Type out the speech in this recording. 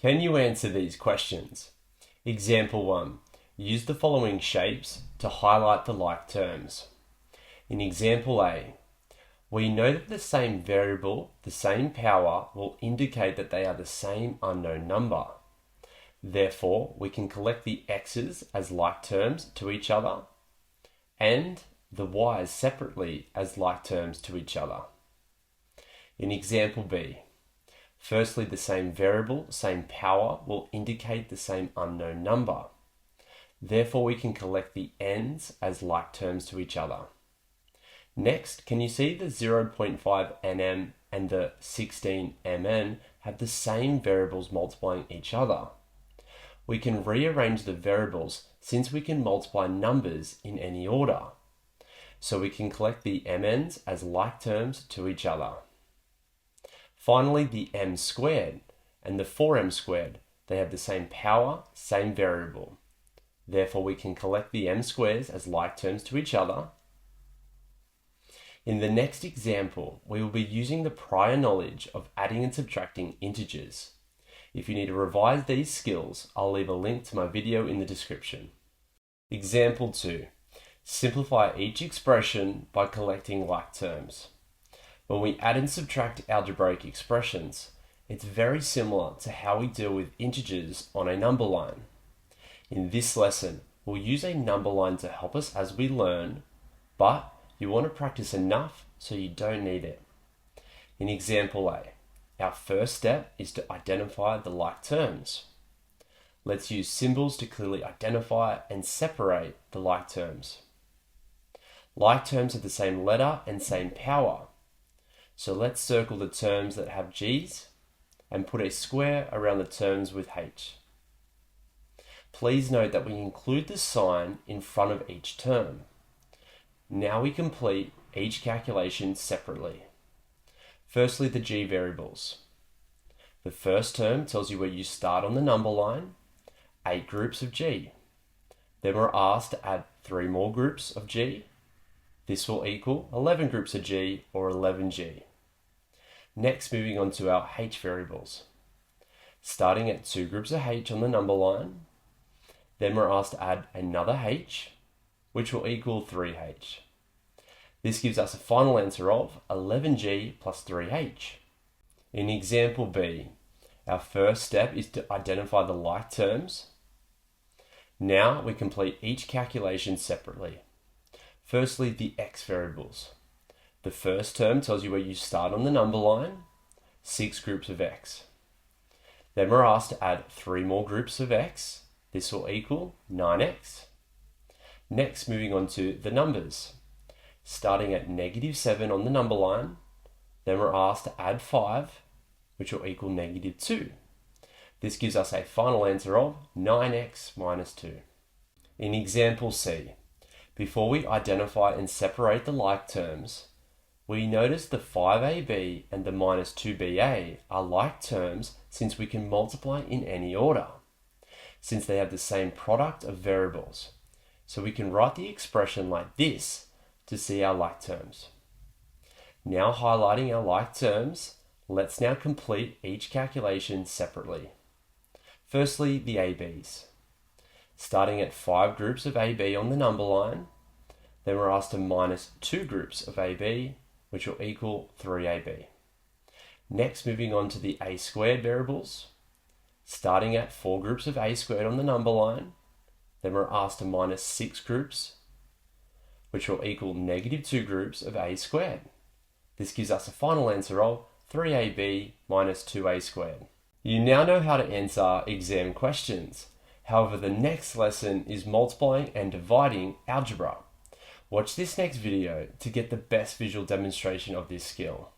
Can you answer these questions? Example 1. Use the following shapes to highlight the like terms. In example A, we know that the same variable, the same power, will indicate that they are the same unknown number. Therefore, we can collect the x's as like terms to each other and the y's separately as like terms to each other. In example B, firstly, the same variable, same power will indicate the same unknown number. Therefore, we can collect the n's as like terms to each other. Next, can you see the 0.5 nm and the 16 mn have the same variables multiplying each other? We can rearrange the variables since we can multiply numbers in any order. So we can collect the mn's as like terms to each other. Finally, the m squared and the 4m squared, they have the same power, same variable. Therefore, we can collect the m squares as like terms to each other. In the next example, we will be using the prior knowledge of adding and subtracting integers. If you need to revise these skills, I'll leave a link to my video in the description. Example 2. Simplify each expression by collecting like terms. When we add and subtract algebraic expressions, it's very similar to how we deal with integers on a number line. In this lesson, we'll use a number line to help us as we learn, but you want to practice enough so you don't need it. In example A, our first step is to identify the like terms. Let's use symbols to clearly identify and separate the like terms. Like terms have the same letter and same power. So let's circle the terms that have G's and put a square around the terms with H. Please note that we include the sign in front of each term. Now we complete each calculation separately. Firstly, the G variables. The first term tells you where you start on the number line, 8 groups of G. Then we're asked to add 3 more groups of G. This will equal 11 groups of G or 11G. Next, moving on to our H variables. Starting at 2 groups of H on the number line, then we're asked to add another H, which will equal 3H. This gives us a final answer of 11G plus 3H. In example B, our first step is to identify the like terms. Now we complete each calculation separately. Firstly, the x variables. The first term tells you where you start on the number line, 6 groups of x. Then we're asked to add 3 more groups of x. This will equal 9x. Next, moving on to the numbers. Starting at -7 on the number line, then we're asked to add 5, which will equal -2. This gives us a final answer of 9x minus 2. In example C, before we identify and separate the like terms, we notice the 5ab and the -2ba are like terms since we can multiply in any order, since they have the same product of variables. So we can write the expression like this to see our like terms. Now highlighting our like terms, let's now complete each calculation separately. Firstly, the ABs. Starting at 5 groups of AB on the number line, then we're asked to minus 2 groups of AB, which will equal 3AB. Next, moving on to the A squared variables. Starting at 4 groups of A squared on the number line, then we're asked to minus 6 groups, which will equal -2 groups of A squared. This gives us a final answer of 3AB minus 2A squared. You now know how to answer exam questions. However, the next lesson is multiplying and dividing algebra. Watch this next video to get the best visual demonstration of this skill.